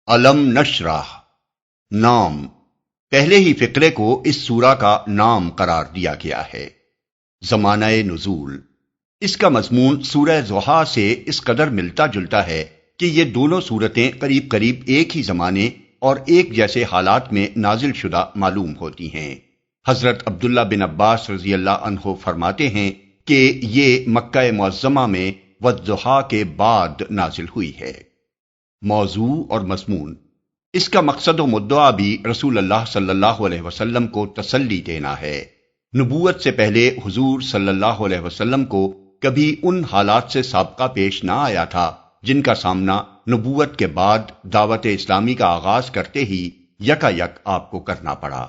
علم نشرح نام پہلے ہی فقرے کو اس سورہ کا نام قرار دیا گیا ہے۔ زمانہ نزول، اس کا مضمون سورہ ضحیٰ سے اس قدر ملتا جلتا ہے کہ یہ دونوں سورتیں قریب قریب ایک ہی زمانے اور ایک جیسے حالات میں نازل شدہ معلوم ہوتی ہیں۔ حضرت عبداللہ بن عباس رضی اللہ عنہ فرماتے ہیں کہ یہ مکہ معظمہ میں والضحیٰ کے بعد نازل ہوئی ہے۔ موضوع اور مضمون، اس کا مقصد و مدعا بھی رسول اللہ صلی اللہ علیہ وسلم کو تسلی دینا ہے۔ نبوت سے پہلے حضور صلی اللہ علیہ وسلم کو کبھی ان حالات سے سابقہ پیش نہ آیا تھا جن کا سامنا نبوت کے بعد دعوت اسلامی کا آغاز کرتے ہی یکا یک آپ کو کرنا پڑا۔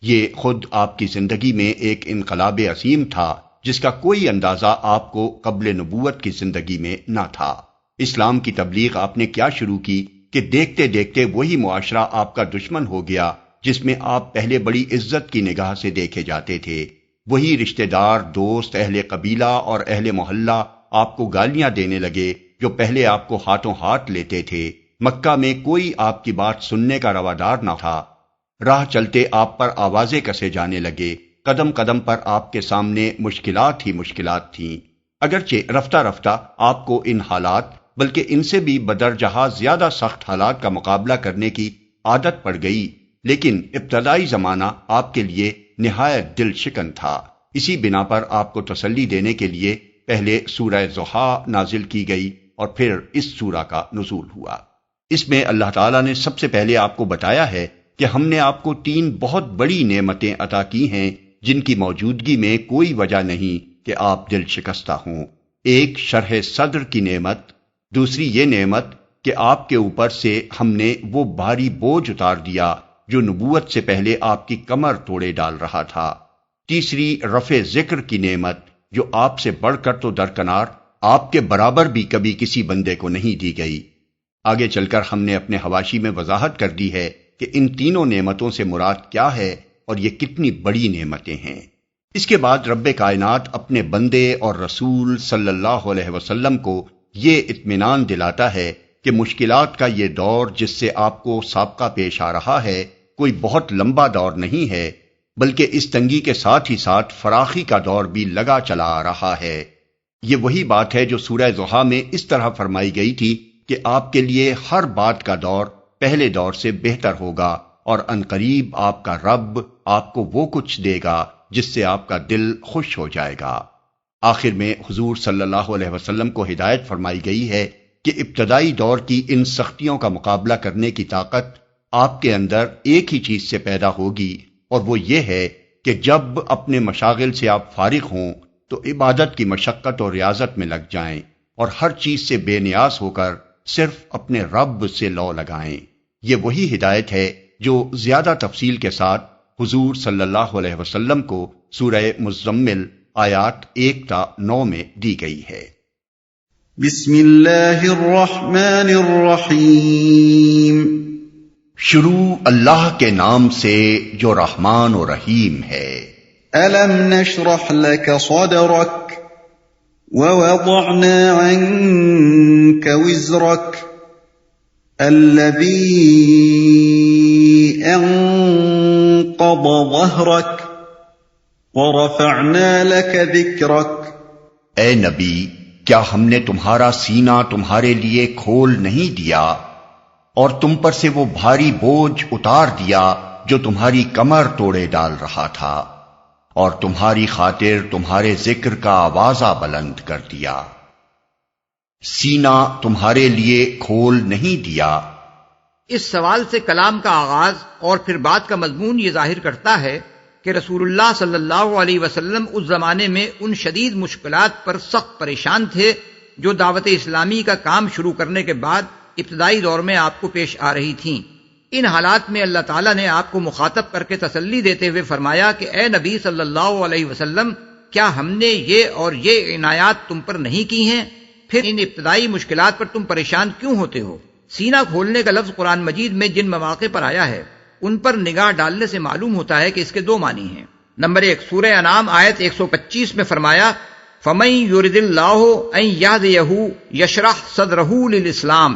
یہ خود آپ کی زندگی میں ایک انقلاب عظیم تھا جس کا کوئی اندازہ آپ کو قبل نبوت کی زندگی میں نہ تھا۔ اسلام کی تبلیغ آپ نے کیا شروع کی کہ دیکھتے دیکھتے وہی معاشرہ آپ کا دشمن ہو گیا جس میں آپ پہلے بڑی عزت کی نگاہ سے دیکھے جاتے تھے۔ وہی رشتہ دار، دوست، اہل قبیلہ اور اہل محلہ آپ کو گالیاں دینے لگے جو پہلے آپ کو ہاتھوں ہاتھ لیتے تھے۔ مکہ میں کوئی آپ کی بات سننے کا روادار نہ تھا۔ راہ چلتے آپ پر آوازیں کسے جانے لگے، قدم قدم پر آپ کے سامنے مشکلات ہی مشکلات تھیں۔ اگرچہ رفتہ رفتہ آپ کو ان حالات بلکہ ان سے بھی بدرجہ زیادہ سخت حالات کا مقابلہ کرنے کی عادت پڑ گئی، لیکن ابتدائی زمانہ آپ کے لیے نہایت دل شکن تھا۔ اسی بنا پر آپ کو تسلی دینے کے لیے پہلے سورہ ضحیٰ نازل کی گئی اور پھر اس سورہ کا نزول ہوا۔ اس میں اللہ تعالیٰ نے سب سے پہلے آپ کو بتایا ہے کہ ہم نے آپ کو 3 بہت بڑی نعمتیں عطا کی ہیں جن کی موجودگی میں کوئی وجہ نہیں کہ آپ دل شکستہ ہوں۔ ایک شرح صدر کی نعمت، دوسری یہ نعمت کہ آپ کے اوپر سے ہم نے وہ بھاری بوجھ اتار دیا جو نبوت سے پہلے آپ کی کمر توڑے ڈال رہا تھا، تیسری رفع ذکر کی نعمت جو آپ سے بڑھ کر تو درکنار آپ کے برابر بھی کبھی کسی بندے کو نہیں دی گئی۔ آگے چل کر ہم نے اپنے حواشی میں وضاحت کر دی ہے کہ ان تینوں نعمتوں سے مراد کیا ہے اور یہ کتنی بڑی نعمتیں ہیں۔ اس کے بعد رب کائنات اپنے بندے اور رسول صلی اللہ علیہ وسلم کو یہ اطمینان دلاتا ہے کہ مشکلات کا یہ دور جس سے آپ کو سابقہ پیش آ رہا ہے کوئی بہت لمبا دور نہیں ہے، بلکہ اس تنگی کے ساتھ ہی ساتھ فراخی کا دور بھی لگا چلا آ رہا ہے۔ یہ وہی بات ہے جو سورہ ضحیٰ میں اس طرح فرمائی گئی تھی کہ آپ کے لیے ہر بات کا دور پہلے دور سے بہتر ہوگا اور عنقریب آپ کا رب آپ کو وہ کچھ دے گا جس سے آپ کا دل خوش ہو جائے گا۔ آخر میں حضور صلی اللہ علیہ وسلم کو ہدایت فرمائی گئی ہے کہ ابتدائی دور کی ان سختیوں کا مقابلہ کرنے کی طاقت آپ کے اندر ایک ہی چیز سے پیدا ہوگی، اور وہ یہ ہے کہ جب اپنے مشاغل سے آپ فارغ ہوں تو عبادت کی مشقت اور ریاضت میں لگ جائیں اور ہر چیز سے بے نیاز ہو کر صرف اپنے رب سے لو لگائیں۔ یہ وہی ہدایت ہے جو زیادہ تفصیل کے ساتھ حضور صلی اللہ علیہ وسلم کو سورہ مزمل آیات 1 تا 9 میں دی گئی ہے۔ بسم اللہ الرحمن الرحیم۔ شروع اللہ کے نام سے جو رحمان و رحیم ہے۔ أَلَمْ نَشْرَحْ لَكَ صَدْرَكَ وَوَضَعْنَا عَنْكَ وِزْرَكَ الَّذِي أَنقَضَ ظَهْرَكَ وَرَفَعْنَا لَكَ ذِكْرَكَ۔ اے نبی، کیا ہم نے تمہارا سینہ تمہارے لیے کھول نہیں دیا اور تم پر سے وہ بھاری بوجھ اتار دیا جو تمہاری کمر توڑے ڈال رہا تھا، اور تمہاری خاطر تمہارے ذکر کا آوازہ بلند کر دیا۔ سینہ تمہارے لیے کھول نہیں دیا۔ اس سوال سے کلام کا آغاز اور پھر بات کا مضمون یہ ظاہر کرتا ہے کہ رسول اللہ صلی اللہ علیہ وسلم اس زمانے میں ان شدید مشکلات پر سخت پریشان تھے جو دعوت اسلامی کا کام شروع کرنے کے بعد ابتدائی دور میں آپ کو پیش آ رہی تھیں۔ ان حالات میں اللہ تعالیٰ نے آپ کو مخاطب کر کے تسلی دیتے ہوئے فرمایا کہ اے نبی صلی اللہ علیہ وسلم، کیا ہم نے یہ اور یہ عنایات تم پر نہیں کی ہیں؟ پھر ان ابتدائی مشکلات پر تم پریشان کیوں ہوتے ہو؟ سینہ کھولنے کا لفظ قرآن مجید میں جن مواقع پر آیا ہے ان پر نگاہ ڈالنے سے معلوم ہوتا ہے کہ اس کے 2 معنی ہیں۔ نمبر 1، سورہ انعام آیت 125 میں فرمایا فَمَن يُرِدِ اللَّهُ أَن يَهْدِيَهُ يَشْرَحْ صَدْرَهُ لِلْإِسْلَامِ،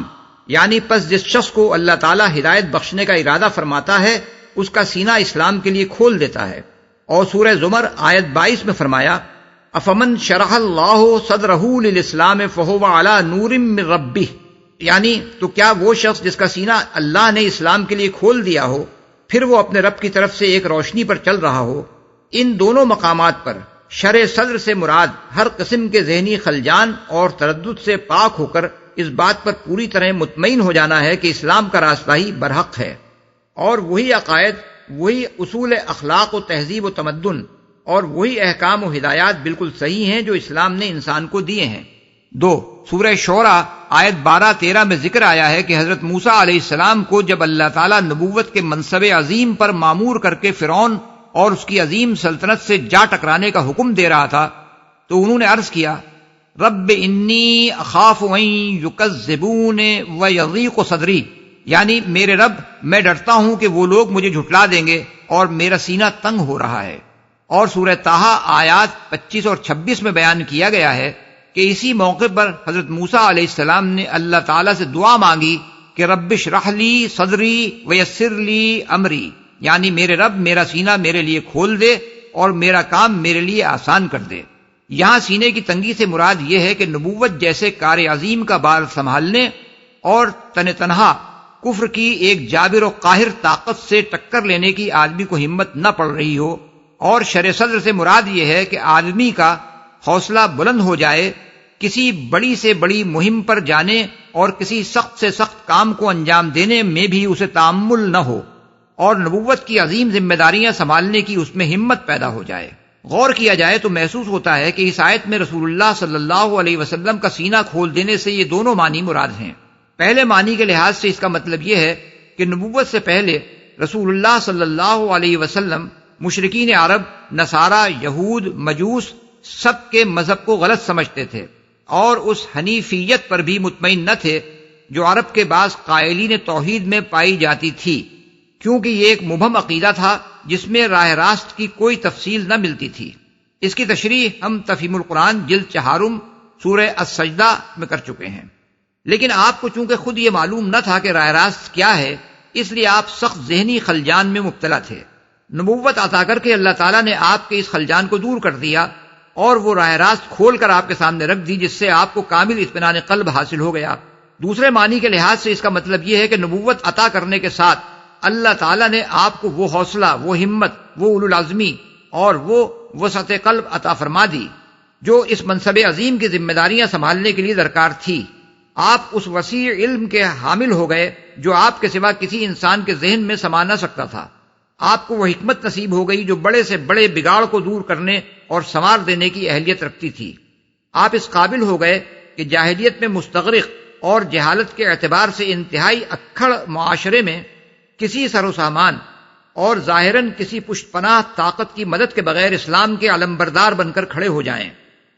یعنی پس جس شخص کو اللہ تعالیٰ ہدایت بخشنے کا ارادہ فرماتا ہے اس کا سینہ اسلام کے لیے کھول دیتا ہے۔ اور سورہ زمر آیت 22 میں فرمایا افمن شرح اللہ صدرہ للاسلام فہو علی نور من ربہ، یعنی تو کیا وہ شخص جس کا سینہ اللہ نے اسلام کے لیے کھول دیا ہو پھر وہ اپنے رب کی طرف سے ایک روشنی پر چل رہا ہو۔ ان دونوں مقامات پر شرح صدر سے مراد ہر قسم کے ذہنی خلجان اور تردد سے پاک ہو کر اس بات پر پوری طرح مطمئن ہو جانا ہے کہ اسلام کا راستہ ہی برحق ہے، اور وہی عقائد، وہی اصول اخلاق و تہذیب و تمدن اور وہی احکام و ہدایات بالکل صحیح ہیں جو اسلام نے انسان کو دیے ہیں۔ 2 سورہ شعراء آیت 12-13 میں ذکر آیا ہے کہ حضرت موسیٰ علیہ السلام کو جب اللہ تعالیٰ نبوت کے منصب عظیم پر مامور کر کے فرعون اور اس کی عظیم سلطنت سے جا ٹکرانے کا حکم دے رہا تھا تو انہوں نے عرض کیا رب انی اخاف ان یکذبون ویضیق صدری، یعنی میرے رب میں ڈرتا ہوں کہ وہ لوگ مجھے جھٹلا دیں گے اور میرا سینہ تنگ ہو رہا ہے۔ اور سورہ طٰہٰ آیات 25 اور 26 میں بیان کیا گیا ہے کہ اسی موقع پر حضرت موسیٰ علیہ السلام نے اللہ تعالیٰ سے دعا مانگی کہ رب اشرح لی صدری ویسر لی امری، یعنی میرے رب میرا سینہ میرے لیے کھول دے اور میرا کام میرے لیے آسان کر دے۔ یہاں سینے کی تنگی سے مراد یہ ہے کہ نبوت جیسے کار عظیم کا بار سنبھالنے اور تنہا کفر کی ایک جابر و قاہر طاقت سے ٹکر لینے کی آدمی کو ہمت نہ پڑ رہی ہو، اور شرح صدر سے مراد یہ ہے کہ آدمی کا حوصلہ بلند ہو جائے کسی بڑی سے بڑی مہم پر جانے اور کسی سخت سے سخت کام کو انجام دینے میں بھی اسے تأمل نہ ہو، اور نبوت کی عظیم ذمہ داریاں سنبھالنے کی اس میں ہمت پیدا ہو جائے۔ غور کیا جائے تو محسوس ہوتا ہے کہ اس آیت میں رسول اللہ صلی اللہ علیہ وسلم کا سینہ کھول دینے سے یہ دونوں معنی مراد ہیں۔ پہلے معنی کے لحاظ سے اس کا مطلب یہ ہے کہ نبوت سے پہلے رسول اللہ صلی اللہ علیہ وسلم مشرکین عرب، نصارہ، یہود، مجوس سب کے مذہب کو غلط سمجھتے تھے اور اس حنیفیت پر بھی مطمئن نہ تھے جو عرب کے بعض قائلین توحید میں پائی جاتی تھی، کیونکہ یہ ایک مبہم عقیدہ تھا جس میں راہ راست کی کوئی تفصیل نہ ملتی تھی۔ اس کی تشریح ہم تفہیم القرآن جلد 4 سورہ السجدہ میں کر چکے ہیں۔ لیکن آپ کو چونکہ خود یہ معلوم نہ تھا کہ راہ راست کیا ہے، اس لیے آپ سخت ذہنی خلجان میں مبتلا تھے۔ نبوت عطا کر کے اللہ تعالیٰ نے آپ کے اس خلجان کو دور کر دیا اور وہ راہ راست کھول کر آپ کے سامنے رکھ دی، جس سے آپ کو کامل اطمینان قلب حاصل ہو گیا۔ دوسرے معنی کے لحاظ سے اس کا مطلب یہ ہے کہ نبوت عطا کرنے کے ساتھ اللہ تعالیٰ نے آپ کو وہ حوصلہ، وہ ہمت، وہ اولو العزمی اور وہ وسعت قلب عطا فرما دی جو اس منصب عظیم کی ذمہ داریاں سنبھالنے کے لیے درکار تھی۔ آپ اس وسیع علم کے حامل ہو گئے جو آپ کے سوا کسی انسان کے ذہن میں سما نہ سکتا تھا۔ آپ کو وہ حکمت نصیب ہو گئی جو بڑے سے بڑے بگاڑ کو دور کرنے اور سنوار دینے کی اہلیت رکھتی تھی۔ آپ اس قابل ہو گئے کہ جاہلیت میں مستغرق اور جہالت کے اعتبار سے انتہائی اکھڑ معاشرے میں کسی سر و سامان اور ظاہراً کسی پشت پناہ طاقت کی مدد کے بغیر اسلام کے علمبردار بن کر کھڑے ہو جائیں،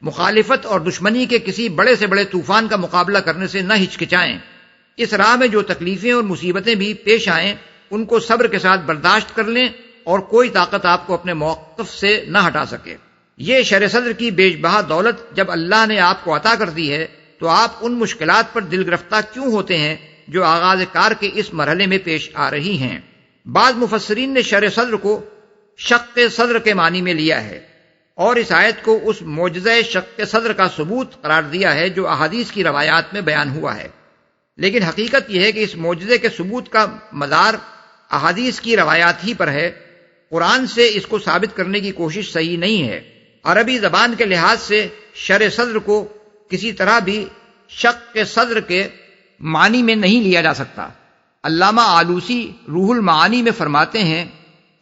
مخالفت اور دشمنی کے کسی بڑے سے بڑے طوفان کا مقابلہ کرنے سے نہ ہچکچائیں، اس راہ میں جو تکلیفیں اور مصیبتیں بھی پیش آئیں ان کو صبر کے ساتھ برداشت کر لیں اور کوئی طاقت آپ کو اپنے موقف سے نہ ہٹا سکے۔ یہ شرح صدر کی بیش بہا دولت جب اللہ نے آپ کو عطا کر دی ہے تو آپ ان مشکلات پر دل گرفتہ کیوں ہوتے ہیں جو آغاز کار کے اس مرحلے میں پیش آ رہی ہیں؟ بعض مفسرین نے شرح صدر کو شق صدر کے معنی میں لیا ہے اور اس آیت کو اس معجزہ شق صدر کا ثبوت قرار دیا ہے جو احادیث کی روایات میں بیان ہوا ہے۔ لیکن حقیقت یہ ہے کہ اس معجزے کے ثبوت کا مدار احادیث کی روایات ہی پر ہے، قرآن سے اس کو ثابت کرنے کی کوشش صحیح نہیں ہے۔ عربی زبان کے لحاظ سے شرح صدر کو کسی طرح بھی شق صدر کے معنی میں نہیں لیا جا سکتا۔ علامہ آلوسی روح المعانی میں فرماتے ہیں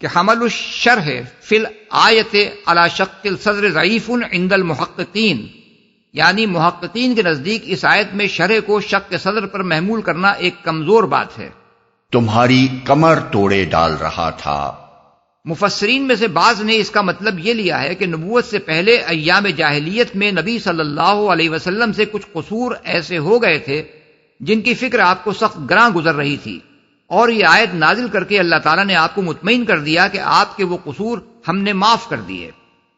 کہ حمل الشرح فی الآیت علی شق الصدر ضعیف عند المحققین، یعنی محققین کے نزدیک اس آیت میں شرح کو شق صدر پر محمول کرنا ایک کمزور بات ہے۔ تمہاری کمر توڑے ڈال رہا تھا۔ مفسرین میں سے بعض نے اس کا مطلب یہ لیا ہے کہ نبوت سے پہلے ایام جاہلیت میں نبی صلی اللہ علیہ وسلم سے کچھ قصور ایسے ہو گئے تھے جن کی فکر آپ کو سخت گراں گزر رہی تھی، اور یہ آیت نازل کر کے اللہ تعالیٰ نے آپ کو مطمئن کر دیا کہ آپ کے وہ قصور ہم نے معاف کر دیے۔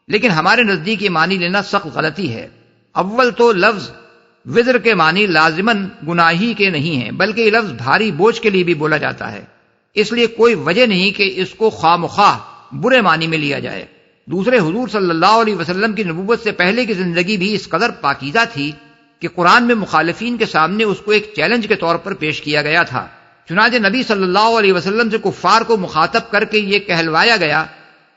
لیکن ہمارے نزدیک یہ معنی لینا سخت غلطی ہے۔ اول تو لفظ وزر کے معنی لازماً گناہی کے نہیں ہیں، بلکہ یہ لفظ بھاری بوجھ کے لیے بھی بولا جاتا ہے، اس لیے کوئی وجہ نہیں کہ اس کو خواہ مخواہ برے معنی میں لیا جائے۔ دوسرے، حضور صلی اللہ علیہ وسلم کی نبوت سے پہلے کی زندگی بھی اس قدر پاکیزہ تھی کہ قرآن میں مخالفین کے سامنے اس کو ایک چیلنج کے طور پر پیش کیا گیا تھا۔ چنانچہ نبی صلی اللہ علیہ وسلم سے کفار کو مخاطب کر کے یہ کہلوایا گیا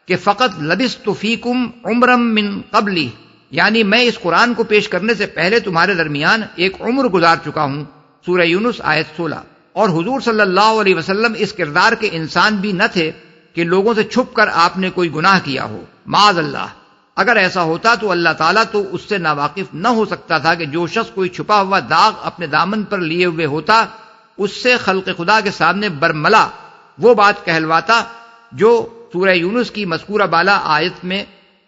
کہ فقط لبثت فیکم عمرا من قبلی، یعنی میں اس قرآن کو پیش کرنے سے پہلے تمہارے درمیان ایک عمر گزار چکا ہوں، سورہ یونس آیت 16۔ اور حضور صلی اللہ علیہ وسلم اس کردار کے انسان بھی نہ تھے کہ لوگوں سے چھپ کر آپ نے کوئی گناہ کیا ہو، معاذ اللہ۔ اگر ایسا ہوتا تو اللہ تعالیٰ تو اس سے ناواقف نہ ہو سکتا تھا کہ جو شخص کوئی چھپا ہوا داغ اپنے دامن پر لیے ہوئے ہوتا اس سے خلق خدا کے سامنے برملا وہ بات کہلواتا جو سورہ یونس کی مذکورہ بالا آیت میں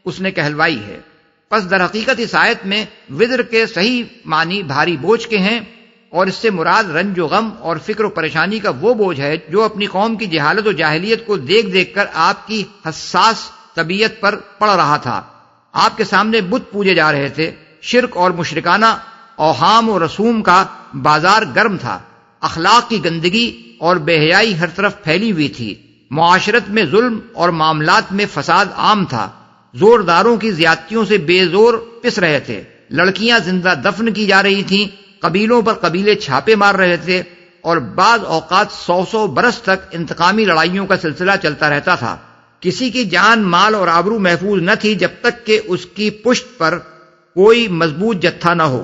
اس نے کہلوائی ہے۔ پس در حقیقت اس آیت میں وزر کے صحیح معنی بھاری بوجھ کے ہیں، اور اس سے مراد رنج و غم اور فکر و پریشانی کا وہ بوجھ ہے جو اپنی قوم کی جہالت و جاہلیت کو دیکھ دیکھ کر آپ کی حساس طبیعت پر پڑ رہا تھا۔ آپ کے سامنے بت پوجے جا رہے تھے، شرک اور مشرکانہ اوہام و رسوم کا بازار گرم تھا، اخلاق کی گندگی اور بے حیائی ہر طرف پھیلی ہوئی تھی، معاشرت میں ظلم اور معاملات میں فساد عام تھا، زورداروں کی زیادتیوں سے بے زور پس رہے تھے، لڑکیاں زندہ دفن کی جا رہی تھیں، قبیلوں پر قبیلے چھاپے مار رہے تھے، اور بعض اوقات 100 برس تک انتقامی لڑائیوں کا سلسلہ چلتا رہتا تھا۔ کسی کی جان، مال اور آبرو محفوظ نہ تھی جب تک کہ اس کی پشت پر کوئی مضبوط جتھا نہ ہو۔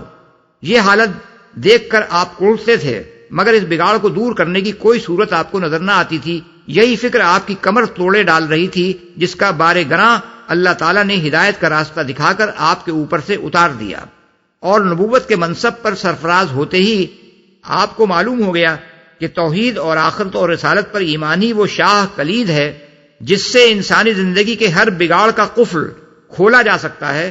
یہ حالت دیکھ کر آپ اڑتے تھے، مگر اس بگاڑ کو دور کرنے کی کوئی صورت آپ کو نظر نہ آتی تھی۔ یہی فکر آپ کی کمر توڑے ڈال رہی تھی، جس کا بار گراں اللہ تعالیٰ نے ہدایت کا راستہ دکھا کر آپ کے اوپر سے اتار دیا، اور نبوت کے منصب پر سرفراز ہوتے ہی آپ کو معلوم ہو گیا کہ توحید اور آخرت اور رسالت پر ایمان ہی وہ شاہ کلید ہے جس سے انسانی زندگی کے ہر بگاڑ کا قفل کھولا جا سکتا ہے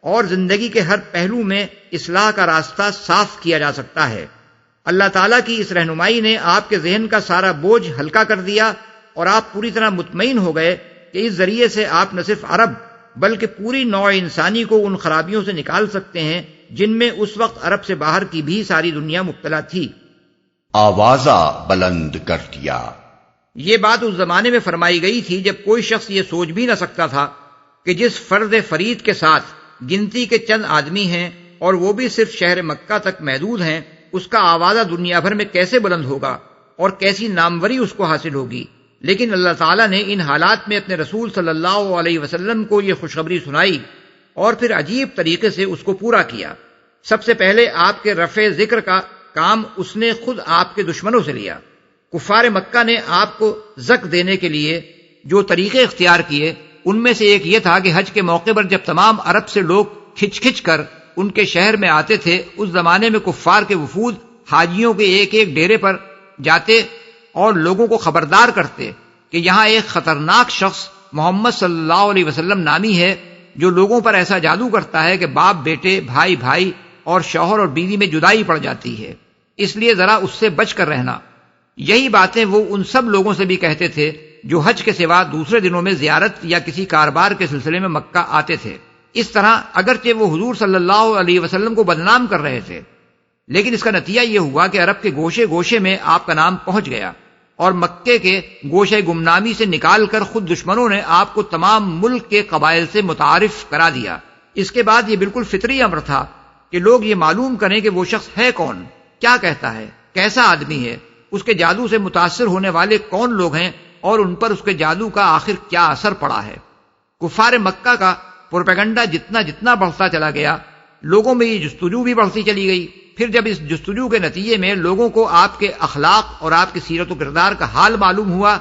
اور زندگی کے ہر پہلو میں اصلاح کا راستہ صاف کیا جا سکتا ہے۔ اللہ تعالیٰ کی اس رہنمائی نے آپ کے ذہن کا سارا بوجھ ہلکا کر دیا، اور آپ پوری طرح مطمئن ہو گئے کہ اس ذریعے سے آپ نہ صرف عرب بلکہ پوری نوع انسانی کو ان خرابیوں سے نکال سکتے ہیں جن میں اس وقت عرب سے باہر کی بھی ساری دنیا مبتلا تھی۔ آوازہ بلند کر دیا۔ یہ بات اس زمانے میں فرمائی گئی تھی جب کوئی شخص یہ سوچ بھی نہ سکتا تھا کہ جس فرد فرید کے ساتھ گنتی کے چند آدمی ہیں اور وہ بھی صرف شہر مکہ تک محدود ہیں، اس کا آوازہ دنیا بھر میں کیسے بلند ہوگا اور کیسی ناموری اس کو حاصل ہوگی۔ لیکن اللہ تعالیٰ نے ان حالات میں اپنے رسول صلی اللہ علیہ وسلم کو یہ خوشخبری سنائی اور پھر عجیب طریقے سے اس کو پورا کیا۔ سب سے پہلے آپ کے رفع ذکر کا کام اس نے خود آپ کے دشمنوں سے لیا۔ کفار مکہ نے آپ کو زک دینے کے لیے جو طریقے اختیار کیے ان میں سے ایک یہ تھا کہ حج کے موقع پر جب تمام عرب سے لوگ کھچ کھچ کر ان کے شہر میں آتے تھے، اس زمانے میں کفار کے وفود حاجیوں کے ایک ایک ڈیرے پر جاتے اور لوگوں کو خبردار کرتے کہ یہاں ایک خطرناک شخص محمد صلی اللہ علیہ وسلم نامی ہے جو لوگوں پر ایسا جادو کرتا ہے کہ باپ بیٹے، بھائی بھائی اور شوہر اور بیوی میں جدائی پڑ جاتی ہے، اس لیے ذرا اس سے بچ کر رہنا۔ یہی باتیں وہ ان سب لوگوں سے بھی کہتے تھے جو حج کے سوا دوسرے دنوں میں زیارت یا کسی کاروبار کے سلسلے میں مکہ آتے تھے۔ اس طرح اگرچہ وہ حضور صلی اللہ علیہ وسلم کو بدنام کر رہے تھے، لیکن اس کا نتیجہ یہ ہوا کہ عرب کے گوشے گوشے میں آپ کا نام پہنچ گیا، اور مکے کے گوشے گمنامی سے نکال کر خود دشمنوں نے آپ کو تمام ملک کے قبائل سے متعارف کرا دیا۔ اس کے بعد یہ بالکل فطری امر تھا کہ لوگ یہ معلوم کریں کہ وہ شخص ہے کون، کیا کہتا ہے، کیسا آدمی ہے، اس کے جادو سے متاثر ہونے والے کون لوگ ہیں اور ان پر اس کے جادو کا آخر کیا اثر پڑا ہے۔ کفار مکہ کا پروپیگنڈا جتنا جتنا بڑھتا چلا گیا، لوگوں میں یہ جستجو بھی بڑھتی چلی گئی۔ پھر جب اس جستجو کے نتیجے میں لوگوں کو آپ کے اخلاق اور آپ کی سیرت و کردار کا حال معلوم ہوا،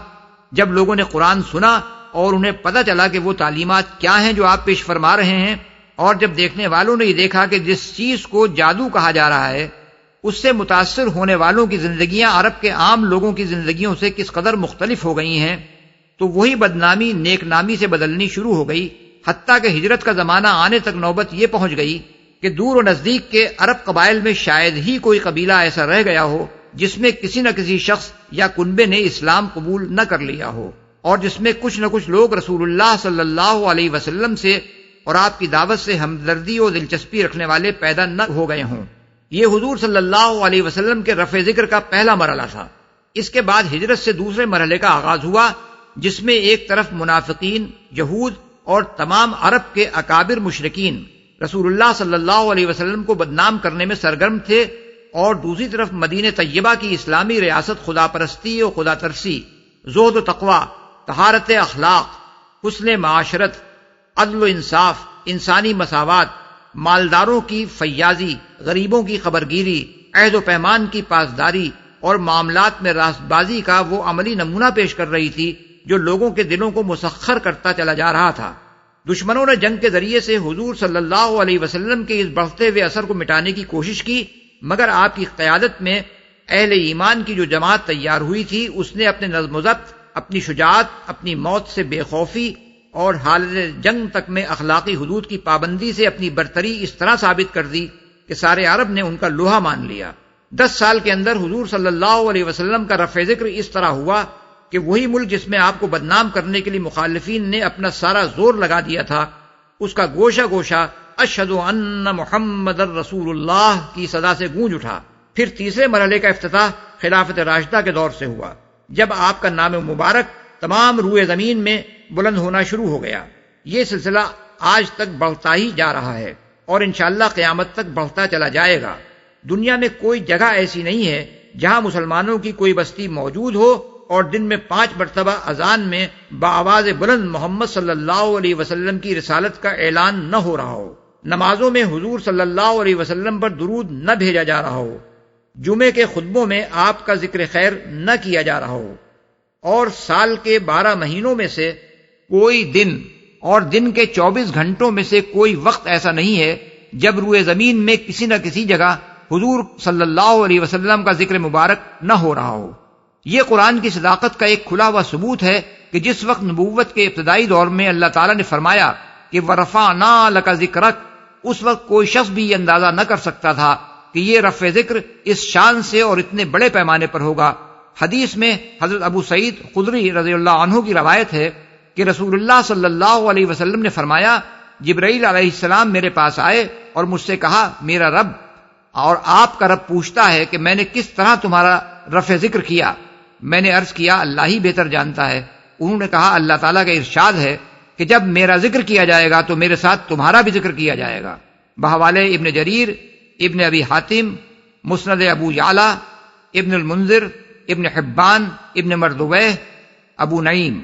جب لوگوں نے قرآن سنا اور انہیں پتہ چلا کہ وہ تعلیمات کیا ہیں جو آپ پیش فرما رہے ہیں، اور جب دیکھنے والوں نے یہ دیکھا کہ جس چیز کو جادو کہا جا رہا ہے اس سے متاثر ہونے والوں کی زندگیاں عرب کے عام لوگوں کی زندگیوں سے کس قدر مختلف ہو گئی ہیں، تو وہی بدنامی نیک نامی سے بدلنی شروع ہو گئی، حتیٰ کہ ہجرت کا زمانہ آنے تک نوبت یہ پہنچ گئی کہ دور و نزدیک کے عرب قبائل میں شاید ہی کوئی قبیلہ ایسا رہ گیا ہو جس میں کسی نہ کسی شخص یا کنبے نے اسلام قبول نہ کر لیا ہو، اور جس میں کچھ نہ کچھ لوگ رسول اللہ صلی اللہ علیہ وسلم سے اور آپ کی دعوت سے ہمدردی اور دلچسپی رکھنے والے پیدا نہ ہو گئے ہوں۔ یہ حضور صلی اللہ علیہ وسلم کے رفع ذکر کا پہلا مرحلہ تھا۔ اس کے بعد ہجرت سے دوسرے مرحلے کا آغاز ہوا، جس میں ایک طرف منافقین، یہود اور تمام عرب کے اکابر مشرکین رسول اللہ صلی اللہ علیہ وسلم کو بدنام کرنے میں سرگرم تھے، اور دوسری طرف مدینہ طیبہ کی اسلامی ریاست خدا پرستی و خدا ترسی، زہد و تقوی، طہارت اخلاق، حسن معاشرت، عدل و انصاف، انسانی مساوات، مالداروں کی فیاضی، غریبوں کی خبرگیری، عہد و پیمان کی پاسداری اور معاملات میں راست بازی کا وہ عملی نمونہ پیش کر رہی تھی جو لوگوں کے دلوں کو مسخر کرتا چلا جا رہا تھا۔ دشمنوں نے جنگ کے ذریعے سے حضور صلی اللہ علیہ وسلم کے اس بڑھتے ہوئے اثر کو مٹانے کی کوشش کی، مگر آپ کی قیادت میں اہل ایمان کی جو جماعت تیار ہوئی تھی، اس نے اپنے نظم و ضبط، اپنی شجاعت، اپنی موت سے بے خوفی اور حالت جنگ تک میں اخلاقی حدود کی پابندی سے اپنی برتری اس طرح ثابت کر دی کہ سارے عرب نے ان کا لوہا مان لیا۔ 10 سال کے اندر حضور صلی اللہ علیہ وسلم کا رفع ذکر اس طرح ہوا کہ وہی ملک جس میں آپ کو بدنام کرنے کے لیے مخالفین نے اپنا سارا زور لگا دیا تھا، اس کا گوشہ گوشہ اشہد ان محمد الرسول اللہ کی صدا سے گونج اٹھا۔ پھر تیسرے مرحلے کا افتتاح خلافت راشدہ کے دور سے ہوا، جب آپ کا نام مبارک تمام روئے زمین میں بلند ہونا شروع ہو گیا۔ یہ سلسلہ آج تک بڑھتا ہی جا رہا ہے اور انشاءاللہ قیامت تک بڑھتا چلا جائے گا۔ دنیا میں کوئی جگہ ایسی نہیں ہے جہاں مسلمانوں کی کوئی بستی موجود ہو اور دن میں 5 مرتبہ اذان میں بآواز بلند محمد صلی اللہ علیہ وسلم کی رسالت کا اعلان نہ ہو رہا ہو، نمازوں میں حضور صلی اللہ علیہ وسلم پر درود نہ بھیجا جا رہا ہو، جمعے کے خطبوں میں آپ کا ذکر خیر نہ کیا جا رہا ہو، اور سال کے 12 مہینوں میں سے کوئی دن اور دن کے 24 گھنٹوں میں سے کوئی وقت ایسا نہیں ہے جب روئے زمین میں کسی نہ کسی جگہ حضور صلی اللہ علیہ وسلم کا ذکر مبارک نہ ہو رہا ہو۔ یہ قرآن کی صداقت کا ایک کھلا ہوا ثبوت ہے کہ جس وقت نبوت کے ابتدائی دور میں اللہ تعالیٰ نے فرمایا کہ وَرَفَعْنَا لَكَ ذِكْرَكَ، اس وقت کوئی شخص بھی یہ اندازہ نہ کر سکتا تھا کہ یہ رفع ذکر اس شان سے اور اتنے بڑے پیمانے پر ہوگا۔ حدیث میں حضرت ابو سعید خدری رضی اللہ عنہ کی روایت ہے کہ رسول اللہ صلی اللہ علیہ وسلم نے فرمایا، جبرائیل علیہ السلام میرے پاس آئے اور مجھ سے کہا، میرا رب اور آپ کا رب پوچھتا ہے کہ میں نے کس طرح تمہارا رفع ذکر کیا۔ میں نے عرض کیا، اللہ ہی بہتر جانتا ہے۔ انہوں نے کہا، اللہ تعالیٰ کا ارشاد ہے کہ جب میرا ذکر کیا جائے گا تو میرے ساتھ تمہارا بھی ذکر کیا جائے گا۔ بحوالے ابن جریر، ابن ابی حاتم، مسند ابو یعلا، ابن المنذر، ابن حبان، ابن مردویہ، ابو نعیم،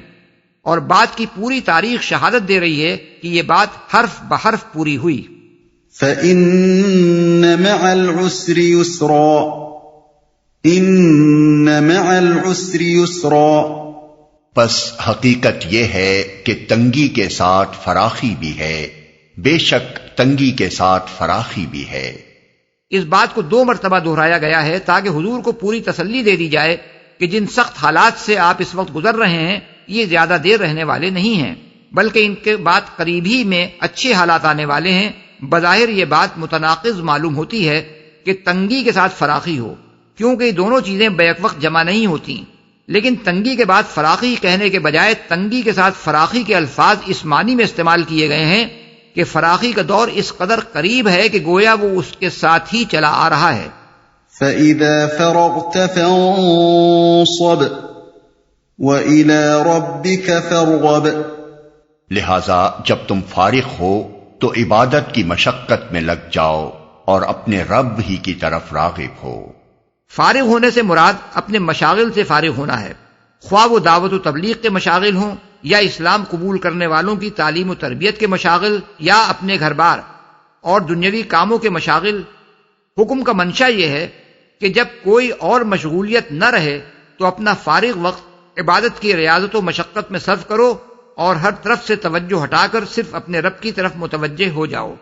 اور بات کی پوری تاریخ شہادت دے رہی ہے کہ یہ بات حرف بحرف پوری ہوئی۔ فَإِنَّ مَعَ الْعُسْرِ يُسْرًا إِنَّ مَعَ الْعُسْرِ يُسْرًا، پس حقیقت یہ ہے کہ تنگی کے ساتھ فراخی بھی ہے، بے شک تنگی کے ساتھ فراخی بھی ہے۔ اس بات کو 2 مرتبہ دہرایا گیا ہے تاکہ حضور کو پوری تسلی دے دی جائے کہ جن سخت حالات سے آپ اس وقت گزر رہے ہیں یہ زیادہ دیر رہنے والے نہیں ہیں، بلکہ ان کے بعد قریب ہی میں اچھے حالات آنے والے ہیں۔ بظاہر یہ بات متناقض معلوم ہوتی ہے کہ تنگی کے ساتھ فراخی ہو، کیونکہ یہ دونوں چیزیں بیک وقت جمع نہیں ہوتی، لیکن تنگی کے بعد فراخی کہنے کے بجائے تنگی کے ساتھ فراخی کے الفاظ اس معنی میں استعمال کیے گئے ہیں کہ فراخی کا دور اس قدر قریب ہے کہ گویا وہ اس کے ساتھ ہی چلا آ رہا ہے۔ فَإِذَا فَرَغْتَ فَانصَبْ وَإِلَى رَبِّكَ فَارْغَب، لہذا جب تم فارغ ہو تو عبادت کی مشقت میں لگ جاؤ اور اپنے رب ہی کی طرف راغب ہو۔ فارغ ہونے سے مراد اپنے مشاغل سے فارغ ہونا ہے، خواہ وہ دعوت و تبلیغ کے مشاغل ہوں یا اسلام قبول کرنے والوں کی تعلیم و تربیت کے مشاغل یا اپنے گھر بار اور دنیاوی کاموں کے مشاغل۔ حکم کا منشا یہ ہے کہ جب کوئی اور مشغولیت نہ رہے تو اپنا فارغ وقت عبادت کی ریاضت و مشقت میں صرف کرو اور ہر طرف سے توجہ ہٹا کر صرف اپنے رب کی طرف متوجہ ہو جاؤ۔